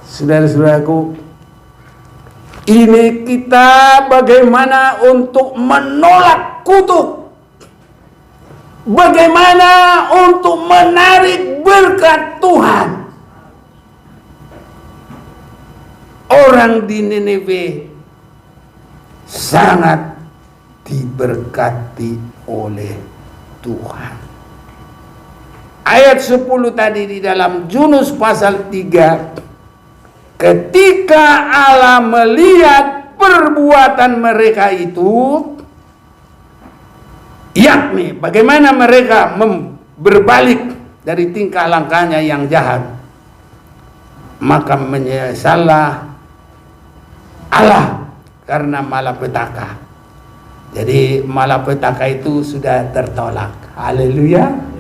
Saudara-saudaraku, ini kita bagaimana untuk menolak kutuk, bagaimana untuk menarik berkat Tuhan. Orang di Niniwe sangat diberkati oleh Tuhan. Ayat 10 tadi di dalam Yunus pasal 3, ketika Allah melihat perbuatan mereka itu, yakni bagaimana mereka berbalik dari tingkah langkahnya yang jahat, maka menyesallah Allah karena malapetaka. Jadi malapetaka itu sudah tertolak. Haleluya.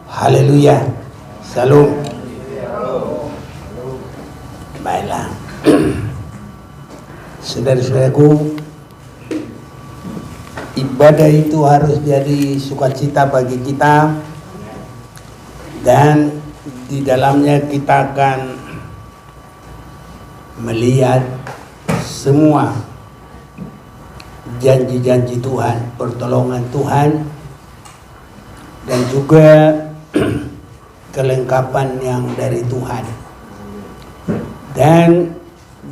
Haleluya. Salam. Baiklah. Saudara-saudaraku, ibadah itu harus jadi sukacita bagi kita, dan di dalamnya kita akan melihat semua janji-janji Tuhan, pertolongan Tuhan, dan juga kelengkapan yang dari Tuhan. Dan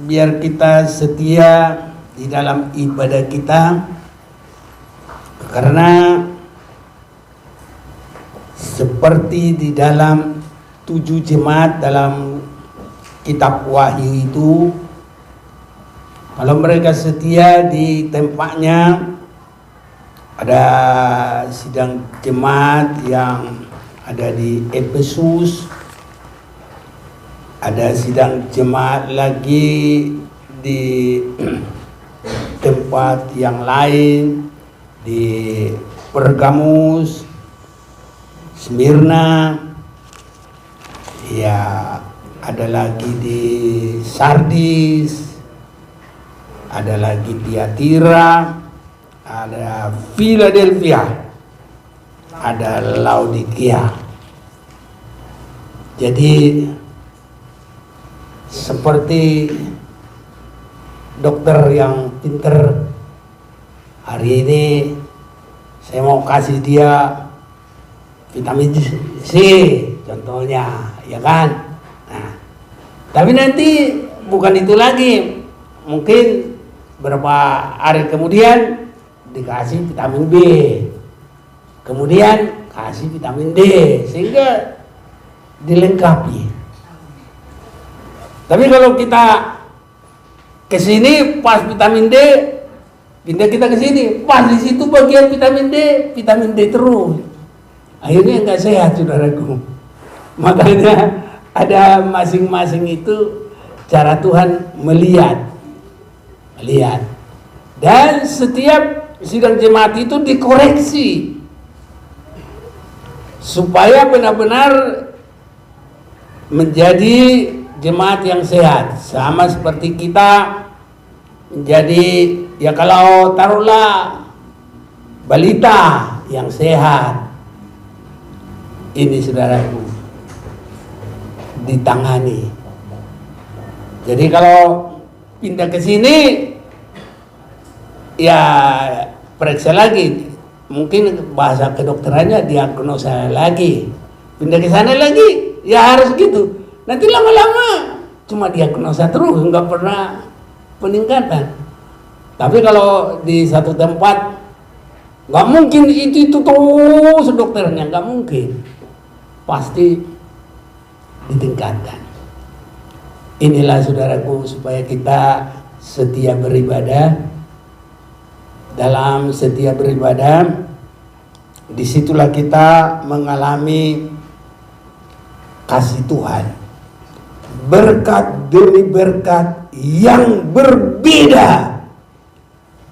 biar kita setia di dalam ibadah kita, karena seperti di dalam 7 jemaat dalam kitab Wahyu itu, kalau mereka setia di tempatnya, ada sidang jemaat yang ada di Efesus, ada sidang jemaat lagi di tempat yang lain, di Pergamus, Smyrna, ya ada lagi di Sardis, ada lagi Tiatira, ada Philadelphia, ada Laodikia. Jadi seperti dokter yang pinter, hari ini saya mau kasih dia vitamin C contohnya, ya kan? Nah, tapi nanti bukan itu lagi, mungkin beberapa hari kemudian dikasih vitamin B, kemudian kasih vitamin D, sehingga dilengkapi. Tapi kalau kita ke sini pas vitamin D, pindah kita ke sini, pas di situ bagian vitamin D terus. Akhirnya nggak sehat, saudaraku. Makanya ada masing-masing itu cara Tuhan melihat. Dan setiap sidang jemaat itu dikoreksi supaya benar-benar menjadi jemaat yang sehat, sama seperti kita menjadi, ya kalau taruhlah balita yang sehat, ini saudaraku ditangani. Jadi kalau pindah ke sini, ya periksa lagi, mungkin bahasa kedokterannya diagnosa lagi, pindah ke sana lagi. Ya harus gitu. Nanti lama-lama cuma diagnosa terus, nggak pernah peningkatan. Tapi kalau di satu tempat, nggak mungkin itu terus dokternya, nggak mungkin. Pasti ditingkatkan. Inilah saudaraku, supaya kita setia beribadah. Dalam setia beribadah, disitulah kita mengalami kasih Tuhan, berkat demi berkat yang berbeda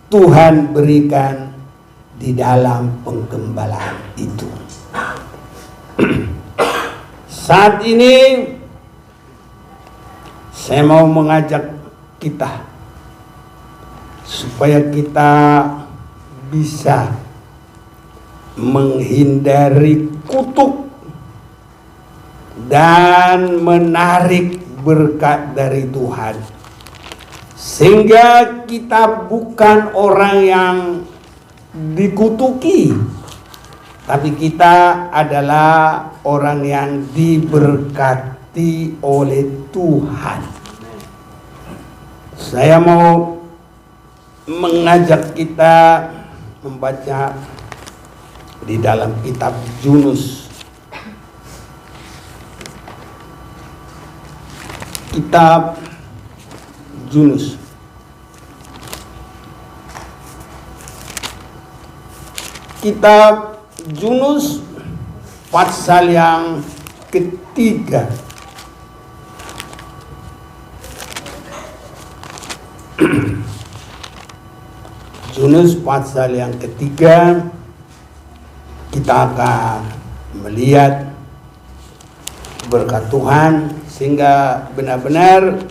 Tuhan berikan di dalam penggembalaan itu. Saat ini saya mau mengajak kita supaya kita bisa menghindari kutuk dan menarik berkat dari Tuhan, sehingga kita bukan orang yang dikutuki, tapi kita adalah orang yang diberkati oleh Tuhan. Saya mau mengajak kita membaca di dalam kitab Yunus. Kitab Yunus. Kitab Yunus pasal yang ketiga. Yunus pasal yang ketiga, kita akan melihat berkat Tuhan sehingga benar-benar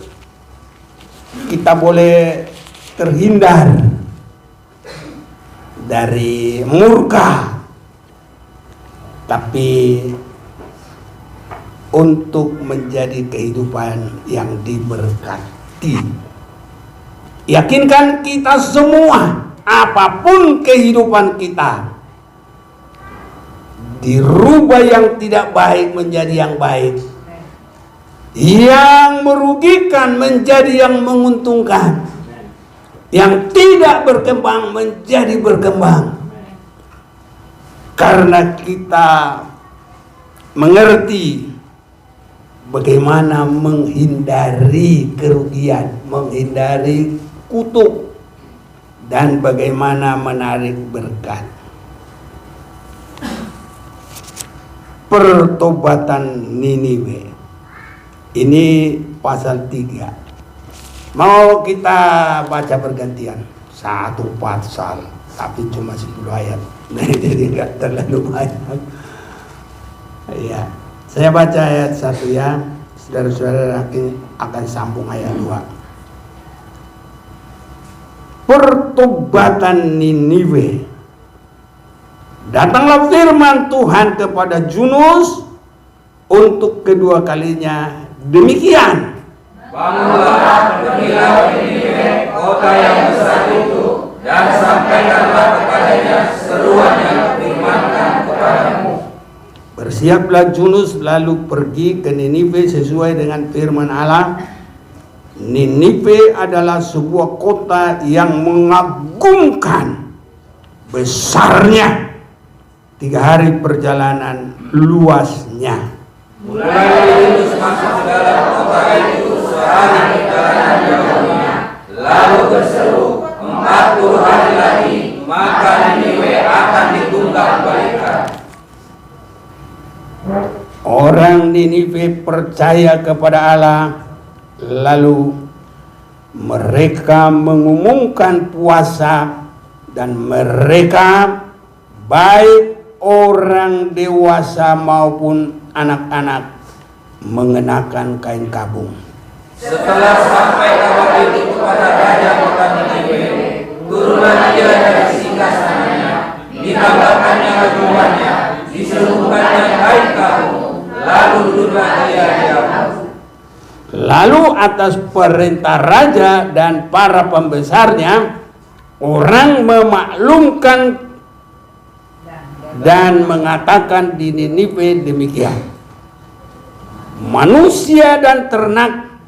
kita boleh terhindar dari murka, tapi untuk menjadi kehidupan yang diberkati. Yakinkan kita semua, apapun kehidupan kita, dirubah yang tidak baik menjadi yang baik, yang merugikan menjadi yang menguntungkan, yang tidak berkembang menjadi berkembang. Karena kita mengerti bagaimana menghindari kerugian, menghindari kutuk, dan bagaimana menarik berkat. Pertobatan Niniwe. Ini pasal 3. Mau kita baca bergantian satu pasal, tapi cuma 10 ayat. Nah, jadi nggak terlalu banyak. Ya, saya baca ayat 1 ya. Saudara-saudara akan sambung ayat 2. Pertobatan Niniwe. Datanglah firman Tuhan kepada Yunus untuk kedua kalinya demikian. Bangunlah, pergilah ke Niniwe, kota yang besar itu, dan sampaikanlah kepadanya seruan yang kufirmankan kepadamu. Bersiaplah Yunus lalu pergi ke Niniwe sesuai dengan firman Allah. Niniwe adalah sebuah kota yang mengagumkan besarnya, 3 hari perjalanan luasnya. Mulai Yunus masuk ke dalam kota itu sehari perjalanan jauhnya, lalu berseru, 40 hari lagi, maka Niniwe akan ditunggang balikan. Orang Niniwe percaya kepada Allah, lalu mereka mengumumkan puasa, dan mereka baik orang dewasa maupun anak-anak mengenakan kain kabung. Setelah sampai kabar itu kepada raja kota Niniwe, turunlah dia dari singgasananya, ditambahkannya keduanya, diselubungkannya kain kabung, lalu duduklah dia diam. Lalu atas perintah raja dan para pembesarnya, orang memaklumkan dan mengatakan di Niniwe demikian. Manusia dan ternak,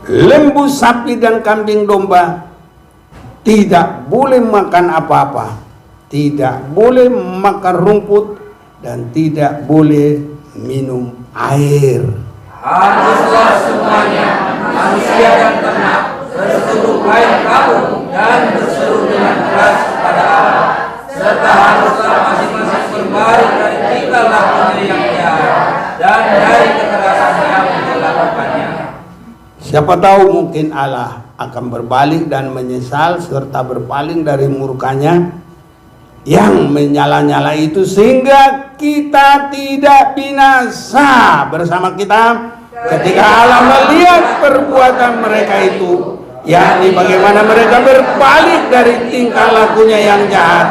lembu, sapi, dan kambing domba tidak boleh makan apa-apa, tidak boleh makan rumput, dan tidak boleh minum air. Haruslah semuanya, manusia dan ternak, berseru kain kabung dan berseru dengan keras kepada Allah, serta haruslah masing-masing berbalik dari tingkah lakunya yang jahat dan dari kekerasan yang dilakukannya. Siapa tahu mungkin Allah akan berbalik dan menyesal serta berpaling dari murkanya yang menyala-nyala itu, sehingga kita tidak binasa bersama kita ketika Allah melihat perbuatan mereka itu, yakni bagaimana mereka berbalik dari tingkah lakunya yang jahat,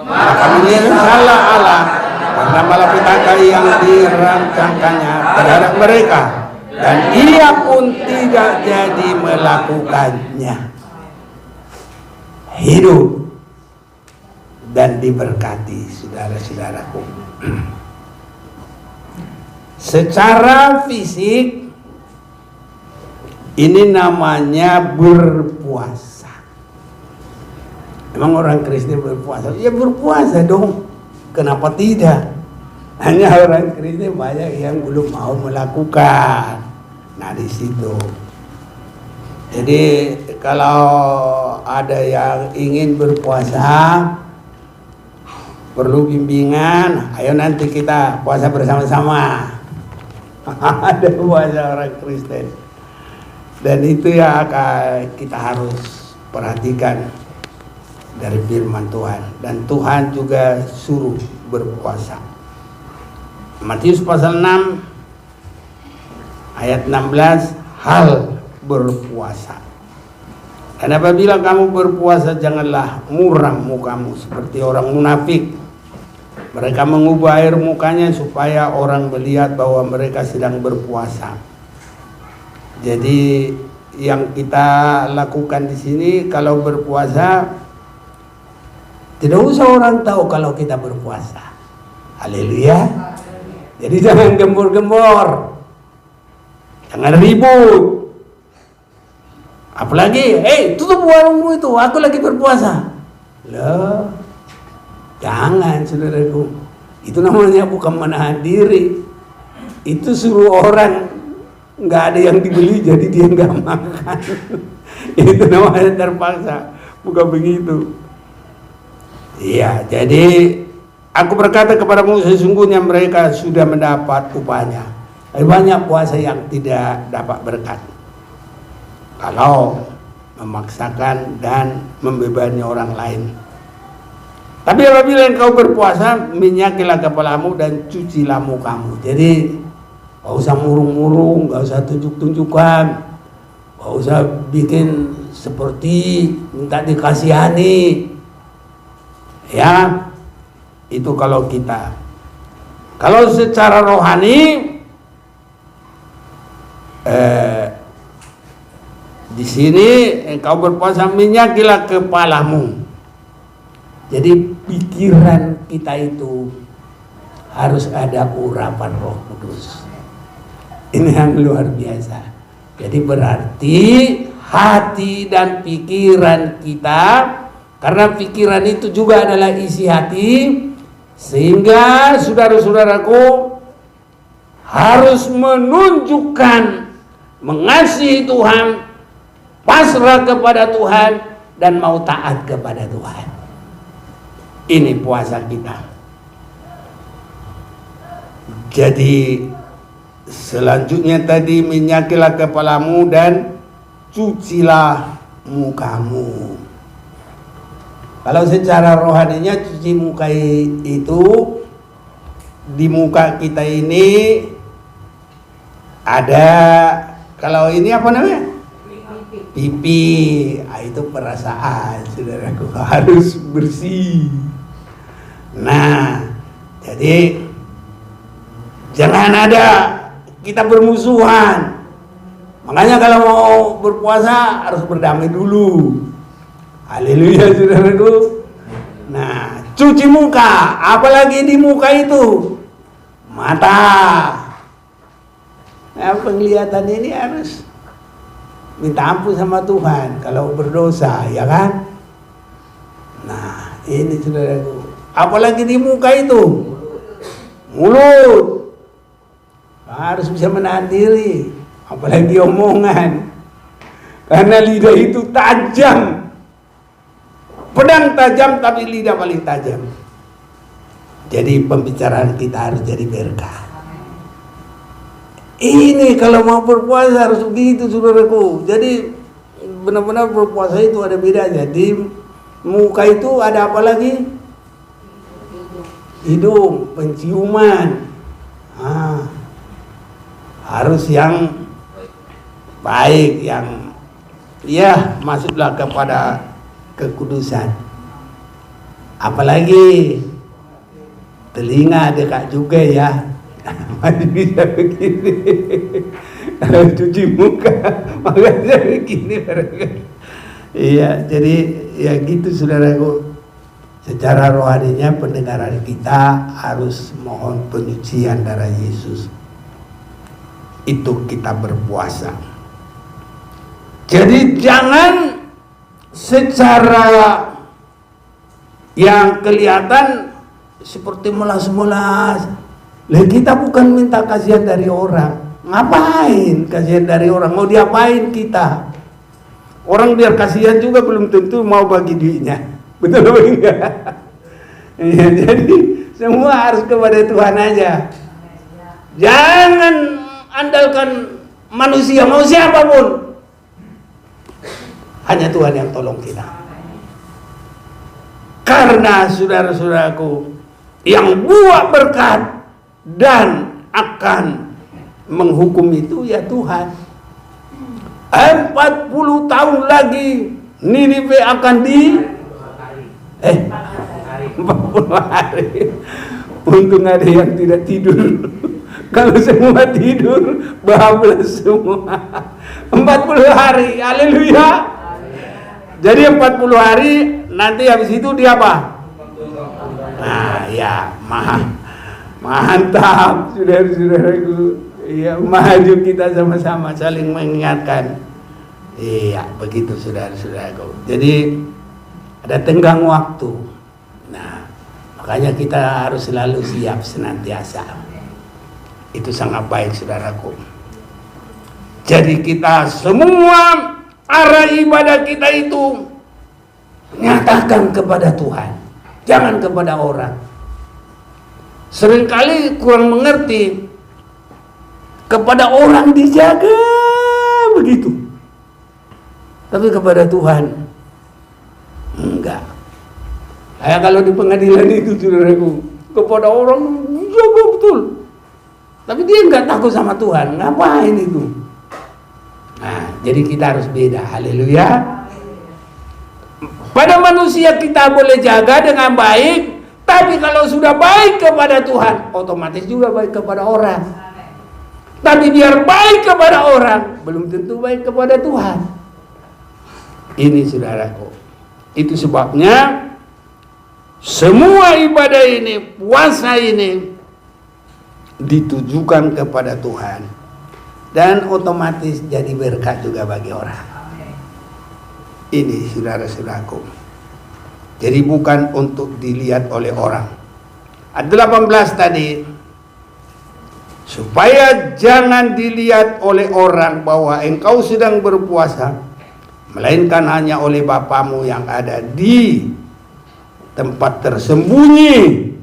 maka menyesallah Allah karena malapetaka yang dirancangkannya terhadap mereka, dan ia pun tidak jadi melakukannya. Hidup dan diberkati, saudara-saudaraku. Secara fisik ini namanya berpuasa. Emang orang Kristen berpuasa? Ya berpuasa dong. Kenapa tidak? Hanya orang Kristen banyak yang belum mau melakukan. Nah di situ. Jadi kalau ada yang ingin berpuasa, perlu bimbingan. Ayo nanti kita puasa bersama-sama. Ada puasa orang Kristen. Dan itu yang akan kita harus perhatikan dari firman Tuhan. Dan Tuhan juga suruh berpuasa. Matius pasal 6 ayat 16, hal berpuasa. Dan apabila kamu berpuasa, janganlah muram mukamu seperti orang munafik. Mereka mengubah air mukanya supaya orang melihat bahwa mereka sedang berpuasa. Jadi yang kita lakukan di sini kalau berpuasa, tidak usah orang tahu kalau kita berpuasa. Haleluya. Jadi jangan gembor-gembor, jangan ribut. Apalagi, tutup warungmu itu, aku lagi berpuasa. Loh, jangan saudaraku. Itu namanya bukan menahan diri. Itu suruh orang nggak ada yang dibeli, jadi dia nggak makan. Itu namanya terpaksa, bukan begitu. Iya, jadi aku berkata kepadamu, sesungguhnya mereka sudah mendapat upahnya. Banyak puasa yang tidak dapat berkat kalau memaksakan dan membebani orang lain. Tapi apabila engkau berpuasa, minyakilah kepalamu dan cucilah mukamu. Jadi gak usah murung-murung, gak usah tunjuk-tunjukkan, gak usah bikin seperti minta dikasihani. Ya, itu kalau kita. Kalau secara rohani, di sini engkau berpuasa, minyakilah kepalamu. Jadi pikiran kita itu harus ada urapan Roh Kudus. Ini yang luar biasa. Jadi berarti hati dan pikiran kita, karena pikiran itu juga adalah isi hati, sehingga saudara-saudaraku harus menunjukkan mengasihi Tuhan, pasrah kepada Tuhan, dan mau taat kepada Tuhan. Ini puasa kita. Jadi selanjutnya tadi, minyakilah kepalamu dan cucilah mukamu. Kalau secara rohaninya cuci muka itu, di muka kita ini ada, kalau ini apa namanya? Pipi. Itu perasaan, saudaraku, harus bersih. Nah, jadi jangan ada kita bermusuhan. Makanya kalau mau berpuasa harus berdamai dulu. Haleluya, saudaraku. Nah, cuci muka, apalagi di muka itu, mata. Nah, penglihatan ini harus minta ampun sama Tuhan kalau berdosa, ya kan? Nah, ini saudaraku. Apalagi di muka itu, mulut, harus bisa menahan diri. Apalagi omongan, karena lidah itu tajam. Pedang tajam, tapi lidah paling tajam. Jadi pembicaraan kita harus jadi berkah. Ini kalau mau berpuasa harus begitu, saudaraku. Jadi benar-benar berpuasa itu ada bedanya. Di muka itu ada apa lagi? Hidung, penciuman. Harus yang baik, yang ya masuklah kepada kekudusan. Apalagi telinga dekat juga ya. Masih bisa begini. Cuci muka, makanya begini. Iya, jadi ya gitu saudaraku. Secara rohaninya pendengaran kita harus mohon penyucian darah Yesus. Itu kita berpuasa. Jadi jangan secara yang kelihatan seperti melas-melas. Lah kita bukan minta kasihan dari orang. Ngapain kasihan dari orang? Mau diapain kita? Orang biar kasihan juga belum tentu mau bagi duitnya. Betul apa enggak? Ya, jadi semua harus kepada Tuhan aja. Jangan andalkan manusia, mau siapapun. Hanya Tuhan yang tolong kita. Karena saudara-saudaraku, yang buat berkat dan akan menghukum itu ya Tuhan. 40 tahun lagi Ninive akan 40 hari. Untung ada yang tidak tidur. Kalau semua tidur, bablas semua. 40 hari, haleluya. Jadi 40 hari, nanti habis itu dia apa? Nah ya, mantap, saudara-saudaraku. Iya, maju kita sama-sama saling mengingatkan. Iya, begitu saudara-saudaraku. Jadi ada tenggang waktu. Nah, makanya kita harus selalu siap senantiasa. Itu sangat baik saudaraku. Jadi kita semua arah ibadah kita itu nyatakan kepada Tuhan, jangan kepada orang. Seringkali kurang mengerti, kepada orang dijaga begitu, tapi kepada Tuhan enggak. Kayak kalau di pengadilan itu saudaraku, kepada orang jaga betul, tapi dia enggak takut sama Tuhan, ngapain itu? Nah, jadi kita harus beda, haleluya. Pada manusia kita boleh jaga dengan baik, tapi kalau sudah baik kepada Tuhan, otomatis juga baik kepada orang. Tapi biar baik kepada orang, belum tentu baik kepada Tuhan. Ini saudaraku. Itu sebabnya semua ibadah ini, puasa ini ditujukan kepada Tuhan. Dan otomatis jadi berkat juga bagi orang. Ini saudara-saudaraku. Jadi bukan untuk dilihat oleh orang. Ayat 18 tadi, supaya jangan dilihat oleh orang bahwa engkau sedang berpuasa, melainkan hanya oleh Bapamu yang ada di tempat tersembunyi.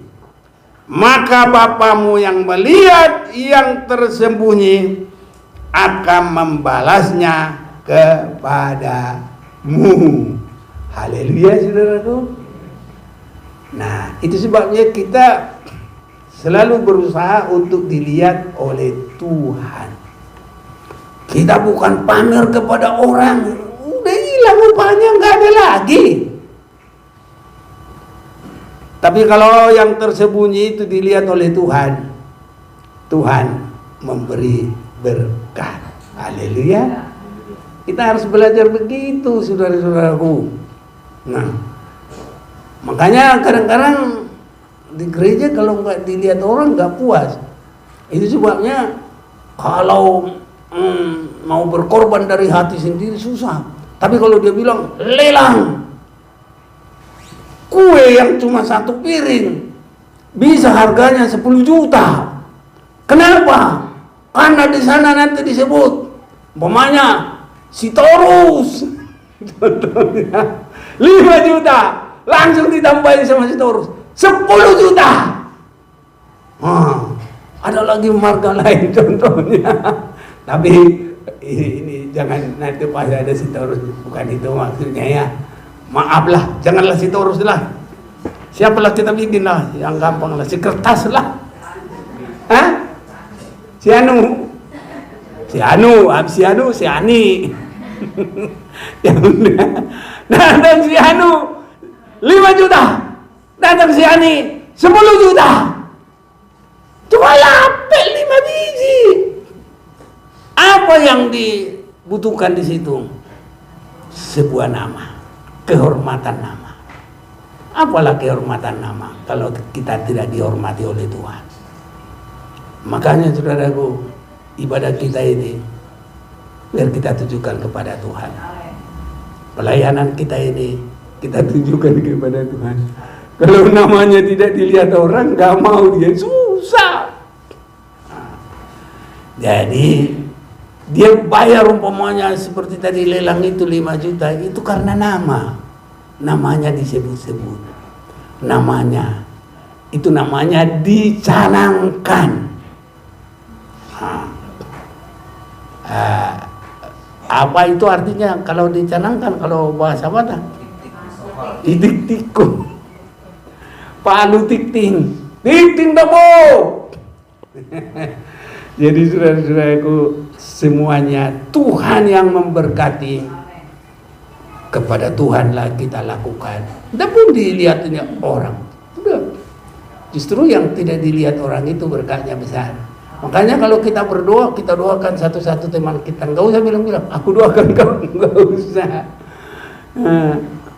Maka Bapamu yang melihat yang tersembunyi akan membalasnya kepadamu. Haleluya saudaraku. Nah, itu sebabnya kita selalu berusaha untuk dilihat oleh Tuhan. Kita bukan pamer kepada orang. Udah hilang upahnya, nggak ada lagi. Tapi kalau yang tersembunyi itu dilihat oleh Tuhan, Tuhan memberi berkat. Haleluya. Kita harus belajar begitu saudara-saudaraku. Nah, makanya kadang-kadang di gereja kalau nggak dilihat orang nggak puas. Itu sebabnya kalau mau berkorban dari hati sendiri susah. Tapi kalau dia bilang lelang kue yang cuma 1 piring bisa harganya 10 juta. Kenapa? Karena di sana nanti disebut umpamanya Sitorus. Contohnya 5 juta langsung ditambahin sama Sitorus 10 juta. Ada lagi marga lain contohnya. Tapi ini jangan nanti pas ada Sitorus, bukan itu maksudnya ya. Maaflah, janganlah Sitorus lah. Siapalah kita bikin lah, yang gampang lah, si kertas lah. Hah? Si Ani. Ya udah. Nah, dan si 5 juta Datang si Ani 10 juta. Cuma lapel 5 biji. Apa yang dibutuhkan di situ? Sebuah nama, kehormatan nama. Apalah kehormatan nama kalau kita tidak dihormati oleh Tuhan? Makanya saudaraku, ibadah kita ini biar kita tujukan kepada Tuhan. Pelayanan kita ini kita tujukan kepada Tuhan. Kalau namanya tidak dilihat orang, gak mau dia, susah. Nah, jadi dia bayar umpamanya seperti tadi lelang itu 5 juta, itu karena namanya disebut-sebut, namanya dicanangkan. Apa itu artinya kalau dicanangkan, kalau bahasa mana? Titik-tiku. Palu tikting dabo. Jadi saudara-saudaraku, semuanya Tuhan yang memberkati. Kepada Tuhanlah kita lakukan. Tidak pun dilihatnya orang. Sudah. Justru yang tidak dilihat orang itu berkatnya besar. Makanya kalau kita berdoa, kita doakan satu-satu teman kita. Enggak usah bilang-bilang, aku doakan kau. Enggak usah.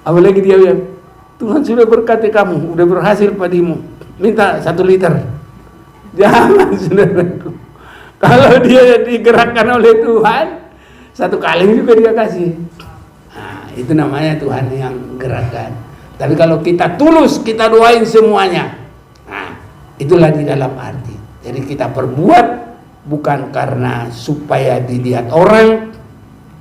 Apalagi dia bilang, Tuhan sudah berkati kamu, udah berhasil padimu, minta 1 liter. Jangan, saudaraku. Kalau dia digerakkan oleh Tuhan, 1 kaleng juga dia kasih. Nah, itu namanya Tuhan yang gerakkan. Tapi kalau kita tulus, kita doain semuanya. Nah, itulah di dalam arti. Jadi kita perbuat bukan karena supaya dilihat orang,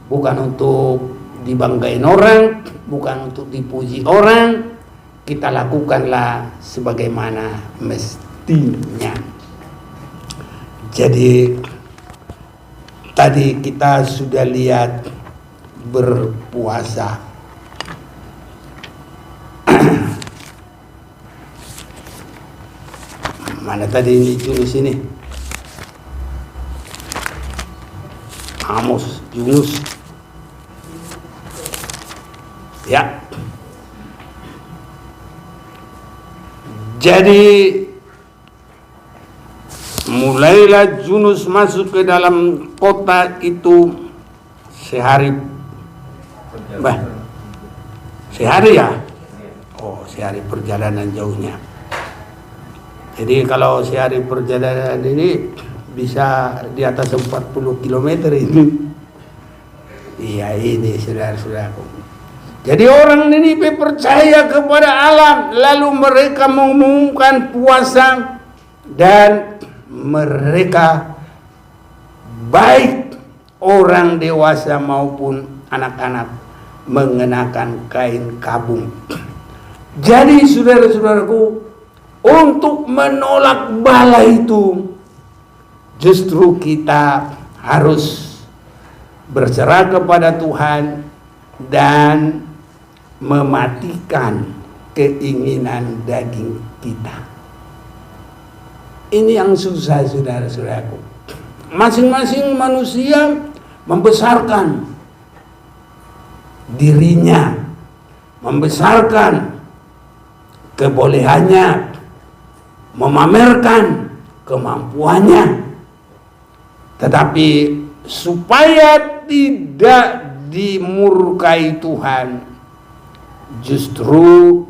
bukan untuk dibanggain orang, bukan untuk dipuji orang. Kita lakukanlah sebagaimana mestinya. Jadi tadi kita sudah lihat berpuasa. Mana tadi ini Yunus ini? Amos, Yunus. Ya. Jadi mulailah Yunus masuk ke dalam kota itu sehari ya? Oh, sehari perjalanan jauhnya. Jadi kalau sehari perjalanan ini bisa di atas 40 km ini. Iya, ini saudara-saudaraku. Jadi orang Niniwe percaya kepada Allah, lalu mereka mengumumkan puasa, dan mereka baik orang dewasa maupun anak-anak mengenakan kain kabung. Jadi saudara-saudaraku, untuk menolak bala itu justru kita harus berserah kepada Tuhan dan mematikan keinginan daging kita. Ini yang susah saudara-saudaraku. Masing-masing manusia membesarkan dirinya, membesarkan kebolehannya, memamerkan kemampuannya. Tetapi supaya tidak dimurkai Tuhan, justru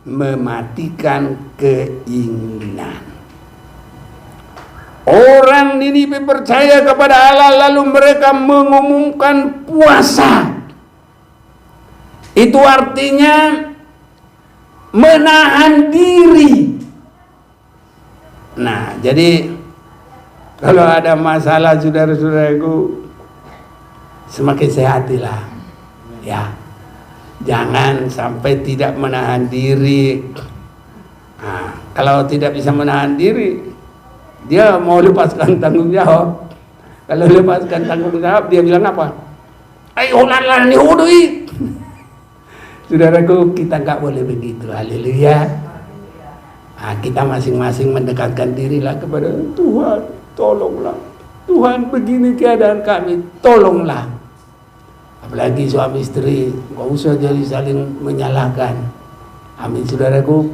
mematikan keinginan. Orang Niniwe percaya kepada Allah, lalu mereka mengumumkan puasa. Itu artinya menahan diri. Nah, jadi kalau ada masalah saudara-saudaraku, semakin sehatilah, ya. Jangan sampai tidak menahan diri. Nah, kalau tidak bisa menahan diri, dia mau lepaskan tanggung jawab. Kalau lepaskan tanggung jawab, dia bilang apa? Ayo lalan ni hudui. Saudaraku, kita nggak boleh begitu. Haleluya. Nah, kita masing-masing mendekatkan dirilah kepada Tuhan. Tolonglah. Tuhan, begini keadaan kami. Tolonglah. Apalagi suami istri, nggak usah jadi saling menyalahkan. Amin, saudaraku.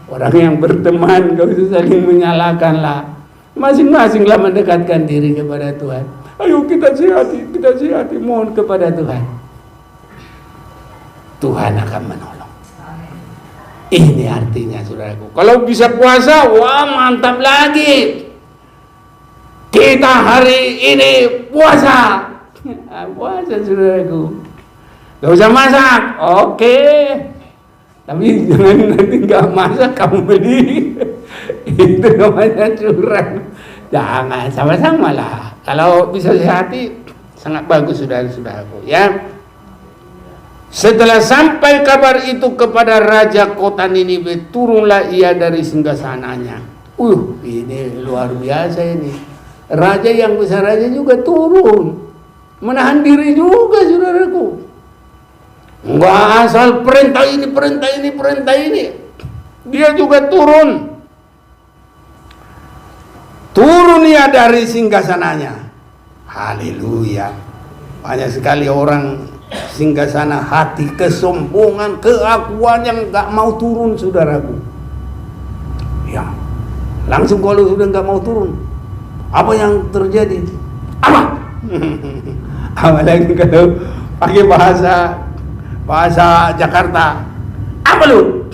Orang yang berteman gak usah saling menyalahkan lah. Masing-masinglah mendekatkan diri kepada Tuhan. Ayo kita sehati, mohon kepada Tuhan. Tuhan akan menolong. Ini artinya saudaraku. Kalau bisa puasa, wah mantap lagi. Kita hari ini puasa. Puasa saudaraku. Gak usah masak, oke. Tapi jangan nanti gak masak kamu beli. Itu namanya curang. Jangan, sama-sama lah. Kalau bisa sehati, sangat bagus saudara-saudaraku ya. Setelah sampai kabar itu kepada raja kota Niniwe, turunlah ia dari singgasananya. Ini luar biasa ini. Raja yang besar aja juga turun. Menahan diri juga saudaraku. Enggak asal perintah ini. Dia juga turun. Turun ia dari singgasananya. Haleluya. Banyak sekali orang singgasana hati kesombongan, keakuan yang gak mau turun saudaraku. Ya, langsung kalau sudah gak mau turun, apa yang terjadi? Apa? Apalagi kalau pakai bahasa Jakarta, apa lu?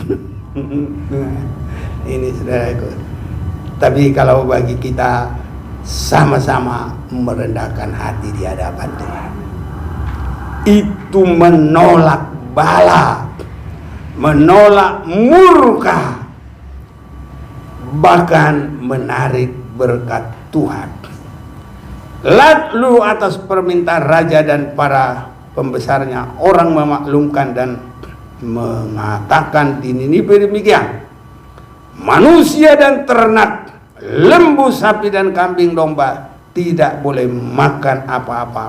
Ini saudaraku. Tapi kalau bagi kita sama-sama merendahkan hati di hadapan Tuhan, itu menolak bala, menolak murka, bahkan menarik berkat Tuhan. Lalu atas permintaan raja dan para pembesarnya, orang memaklumkan dan mengatakan di Niniwe demikian: manusia dan ternak, lembu, sapi dan kambing domba tidak boleh makan apa-apa,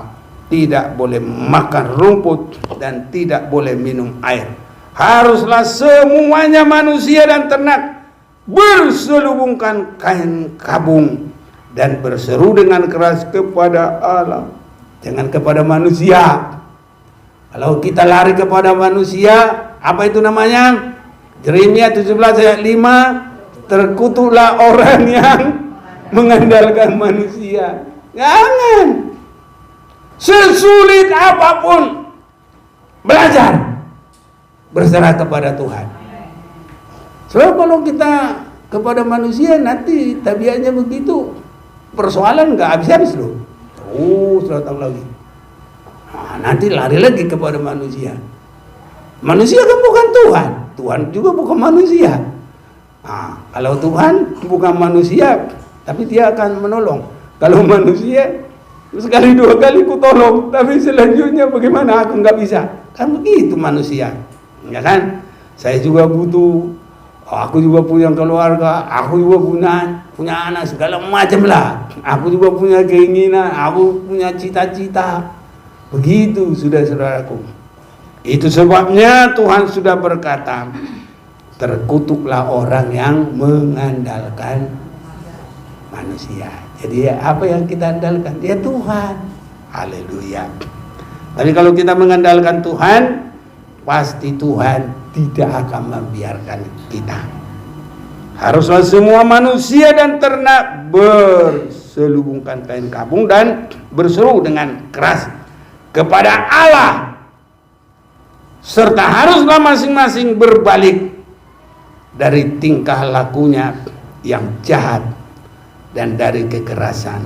tidak boleh makan rumput, dan tidak boleh minum air. Haruslah semuanya manusia dan ternak berselubungkan kain kabung dan berseru dengan keras kepada Allah, jangan kepada manusia. Kalau kita lari kepada manusia, apa itu namanya? Yeremia 17 ayat 5, terkutuklah orang yang mengandalkan manusia. Jangan. Sesulit apapun, belajar berserah kepada Tuhan. Sebab kalau kita kepada manusia, nanti tabiatnya begitu, persoalan nggak habis-habis loh. Sudah tahu lagi. Nanti lari lagi kepada manusia. Manusia kan bukan Tuhan, Tuhan juga bukan manusia. Kalau Tuhan bukan manusia, tapi Dia akan menolong. Kalau manusia, sekali dua kali ku tolong, tapi selanjutnya bagaimana, aku nggak bisa. Kan begitu manusia, ya kan? Saya juga butuh, aku juga punya keluarga, aku juga punya anak, segala macam lah. Aku juga punya keinginan, aku punya cita-cita. Begitu saudara-saudaraku. Itu sebabnya Tuhan sudah berkata, terkutuklah orang yang mengandalkan manusia. Jadi apa yang kita andalkan? Ya Tuhan. Haleluya. Tapi kalau kita mengandalkan Tuhan, pasti Tuhan tidak akan membiarkan kita. Haruslah semua manusia dan ternak berselubungkan kain kabung dan berseru dengan keras kepada Allah, serta haruslah masing-masing berbalik dari tingkah lakunya yang jahat dan dari kekerasan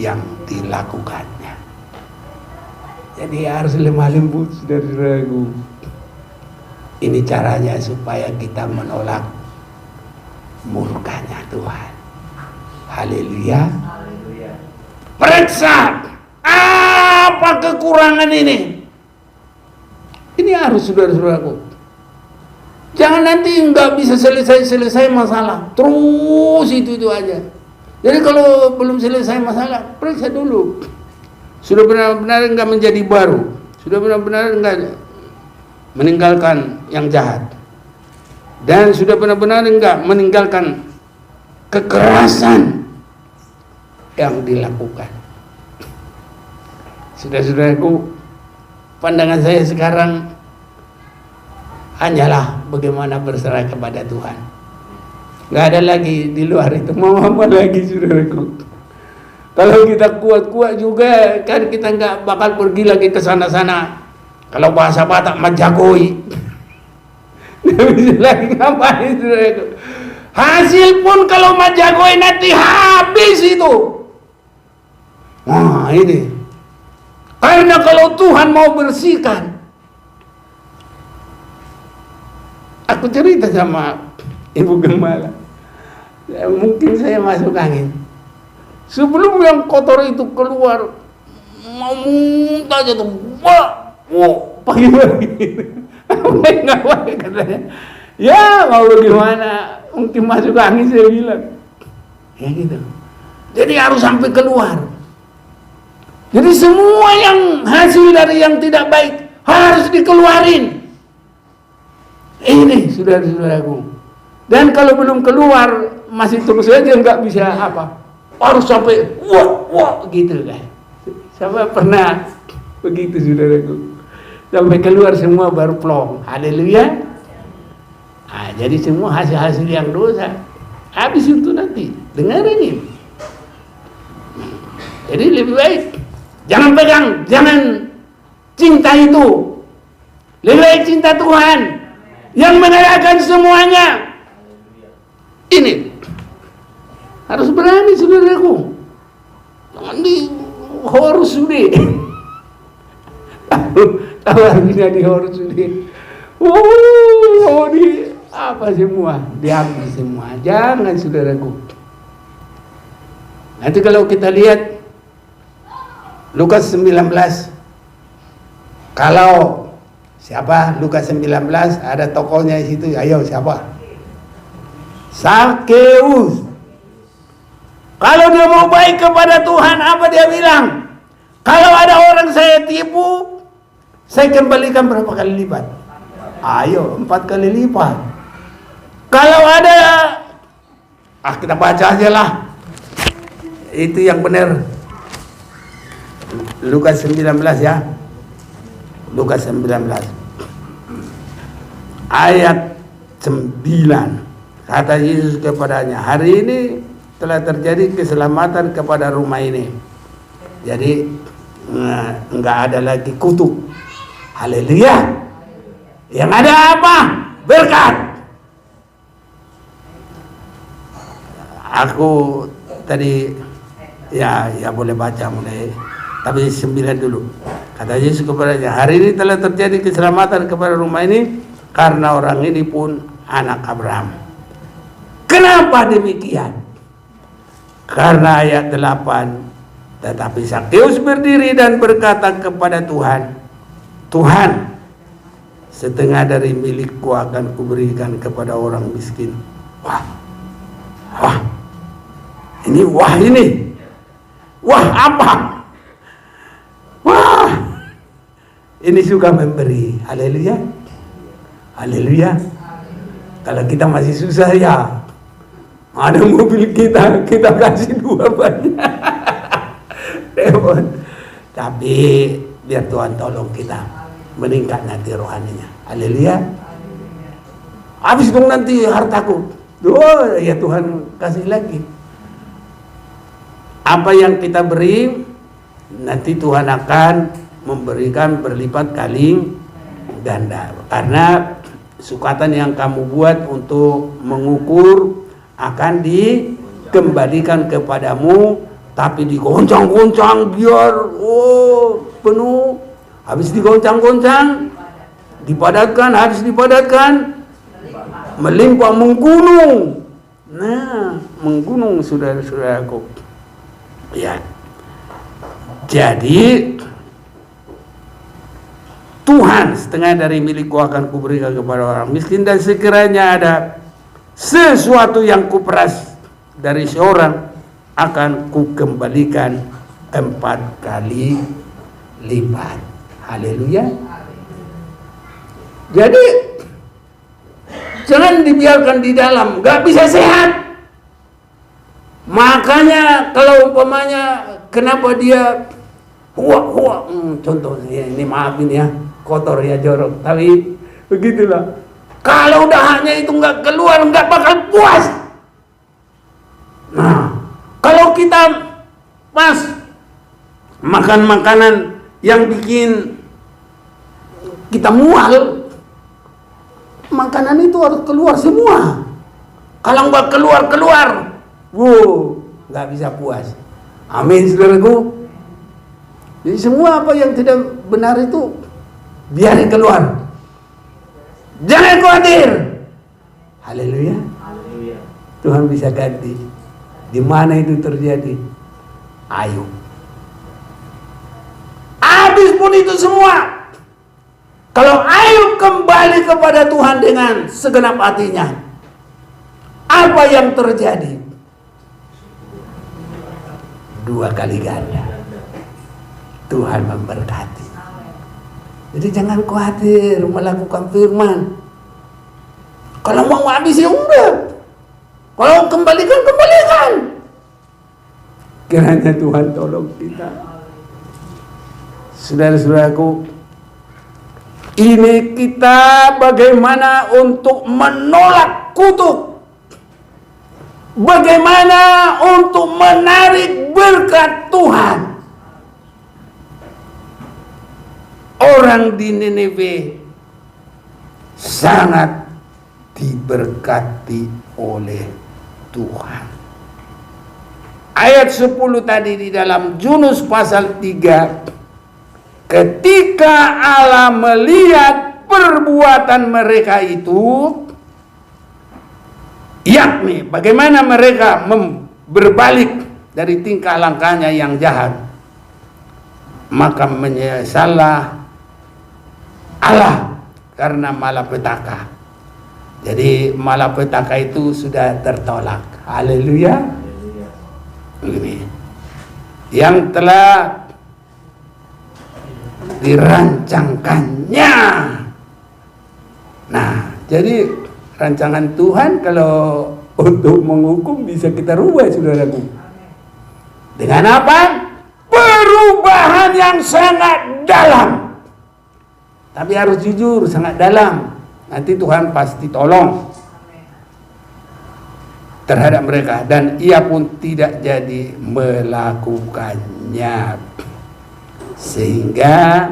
yang dilakukannya. Jadi harus lemah lembut, saudara-saudaraku. Ini caranya supaya kita menolak murkanya Tuhan. Haleluya. Periksa apa kekurangan ini. Ini harus saudara-saudaraku. Jangan nanti nggak bisa selesai masalah, terus itu aja. Jadi kalau belum selesai masalah, periksa dulu. Sudah benar-benar enggak menjadi baru, sudah benar-benar enggak meninggalkan yang jahat, dan sudah benar-benar enggak meninggalkan kekerasan yang dilakukan. Saudara-saudaraku, pandangan saya sekarang hanyalah bagaimana berserah kepada Tuhan. nggak ada lagi di luar itu. Mau apa lagi saudaraku? Kalau kita kuat-kuat juga kan kita nggak bakal pergi lagi ke sana-sana. Kalau bahasa Batak menjagoi, nggak bisa lagi ngapain saudaraku. Hasil pun kalau menjagoi nanti habis itu. Nah ini, karena kalau Tuhan mau bersihkan, aku cerita sama Ibu Gembala, ya, mungkin saya masuk angin. Sebelum yang kotor itu keluar, mau muntah aja tuh, pagi-pagi, ngapain katanya? Ya mau bagaimana, mungkin masuk angin saya bilang, ya gitu. Jadi harus sampai keluar. Jadi semua yang hasil dari yang tidak baik harus dikeluarin. Ini saudara-saudaraku. Dan kalau belum keluar masih terus saja nggak bisa apa. Harus sampai wah gitu kan. Siapa pernah begitu saudaraku? Sampai keluar semua baru plong. Haleluya. Nah, jadi semua hasil-hasil yang dosa habis itu nanti. Dengar ini. Jadi lebih baik jangan pegang, jangan cinta itu. Lebih baik cinta Tuhan yang mengalahkan semuanya. Ini harus berani saudaraku. Jangan di horus sudah. Tahu artinya di horus sudah. Di apa semua diambil semua. Jangan saudaraku. Nanti kalau kita lihat Lukas 19, kalau siapa Lukas 19 ada tokohnya di situ. Ayo siapa? Sakeus. Kalau dia mau baik kepada Tuhan, apa dia bilang? Kalau ada orang saya tipu, saya kembalikan berapa kali lipat? Ayo, 4 kali lipat. Kalau ada, kita baca aja lah. Itu yang benar. Lukas 19 ya. Lukas 19. Ayat 9. Kata Yesus kepadanya, hari ini telah terjadi keselamatan kepada rumah ini. Jadi enggak ada lagi kutuk. Haleluya. Yang ada apa? Berkat. Aku tadi ya boleh baca mulai, tapi 9 dulu. Kata Yesus kepadanya, hari ini telah terjadi keselamatan kepada rumah ini karena orang ini pun anak Abraham. Kenapa demikian? Karena ayat 8, tetapi Sakeus berdiri dan berkata kepada Tuhan, Tuhan, setengah dari milikku akan kuberikan kepada orang miskin. Wah, ini wah apa? Wah, ini suka memberi. Haleluya, haleluya. Kalau kita masih susah ya, ada mobil kita kasih 2 banyak. Repot. Tapi biar Tuhan tolong kita meningkat nanti rohaninya. Haleluya. Habis dong nanti hartaku. Ya Tuhan kasih lagi. Apa yang kita beri nanti Tuhan akan memberikan berlipat kali ganda. Karena sukatan yang kamu buat untuk mengukur akan dikembalikan kepadamu, tapi digoncang-goncang biar penuh. Habis digoncang-goncang, dipadatkan, habis dipadatkan, melimpah menggunung. Nah, menggunung saudara-saudaraku. Ya. Jadi Tuhan, setengah dari milikku akan kuberikan kepada orang miskin, dan sekiranya ada sesuatu yang kuperas dari seorang akan kukembalikan 4 kali lipat. Haleluya. Jadi jangan dibiarkan di dalam, gak bisa sehat. Makanya kalau umpamanya kenapa dia contohnya ini, maafin ya, kotor ya, jorok, tapi begitulah. Kalau dahanya itu nggak keluar, nggak bakal puas. Nah, kalau kita pas makan makanan yang bikin kita mual, makanan itu harus keluar semua. Kalau nggak keluar, nggak bisa puas. Amin, saudaraku. Jadi semua apa yang tidak benar itu biarin keluar. Jangan khawatir. Haleluya. Tuhan bisa ganti. Di mana itu terjadi? Ayub. Habis pun itu semua. Kalau Ayub kembali kepada Tuhan dengan segenap hatinya, apa yang terjadi? 2 kali ganda. Tuhan memberkati. Jadi jangan khawatir melakukan firman. Kalau mau habis ya udah. Kalau kembalikan. Kiranya Tuhan tolong kita. Saudara-saudaraku, ini kita bagaimana untuk menolak kutuk. Bagaimana untuk menarik berkat Tuhan. Orang di Nineve sangat diberkati oleh Tuhan. Ayat 10 tadi di dalam Yunus pasal 3, ketika Allah melihat perbuatan mereka itu, yakni bagaimana mereka berbalik dari tingkah langkahnya yang jahat, maka menyesallah Allah karena malapetaka. Jadi malapetaka itu sudah tertolak. Haleluya. Ini yang telah dirancangkannya. Nah, jadi rancangan Tuhan kalau untuk menghukum bisa kita rubah, saudaraku. Dengan apa? Perubahan yang sangat dalam. Tapi harus jujur, sangat dalam. Nanti Tuhan pasti tolong terhadap mereka, dan ia pun tidak jadi melakukannya, sehingga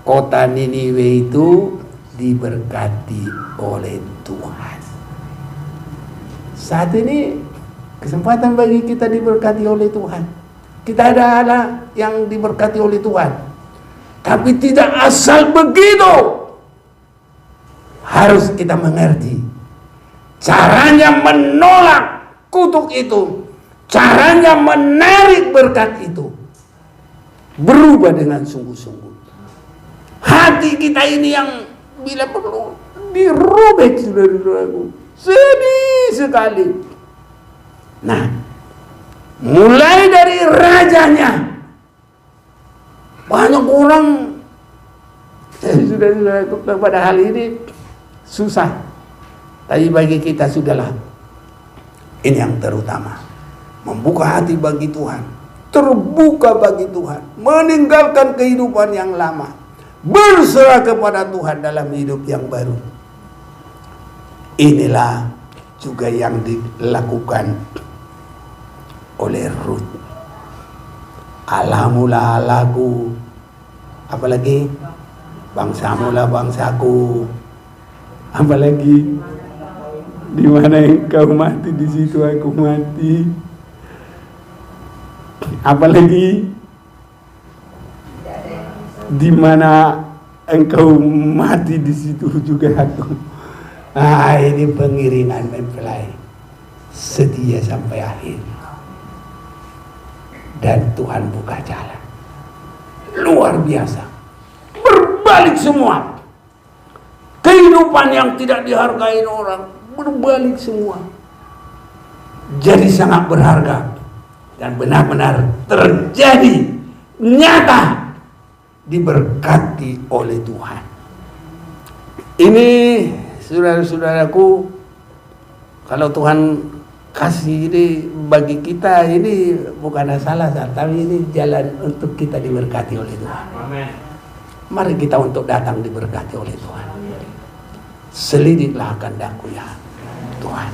kota Niniwe itu diberkati oleh Tuhan. Saat ini kesempatan bagi kita diberkati oleh Tuhan. Kita ada anak yang diberkati oleh Tuhan, tapi tidak asal begitu. Harus kita mengerti caranya menolak kutuk itu, caranya menarik berkat itu. Berubah dengan sungguh-sungguh. Hati kita ini yang bila perlu dirobek, saudara-saudaraku. Sedih sekali. Nah, mulai dari rajanya. Banyak orang, saudara-saudaraku, pada hal ini susah. Tapi bagi kita sudahlah. Ini yang terutama. Membuka hati bagi Tuhan. Terbuka bagi Tuhan. Meninggalkan kehidupan yang lama. Berserah kepada Tuhan dalam hidup yang baru. Inilah juga yang dilakukan oleh Ruth. Allahmu lah Allahku. Apalagi? Bangsamu lah bangsaku. Apalagi? Di mana engkau mati, di situ aku mati. Apalagi? Di mana engkau mati, di situ juga aku. Ah, ini pengiringan mempelai setia sampai akhir. Dan Tuhan buka jalan. Luar biasa. Berbalik semua. Kehidupan yang tidak dihargai orang berbalik semua. Jadi sangat berharga dan benar-benar terjadi, nyata, diberkati oleh Tuhan. Ini saudara-saudaraku, kalau Tuhan kasih ini bagi kita, ini bukan salah, tapi ini jalan untuk kita diberkati oleh Tuhan. Amen. Mari kita untuk datang diberkati oleh Tuhan. Selidiklah kehendak-Ku ya Tuhan.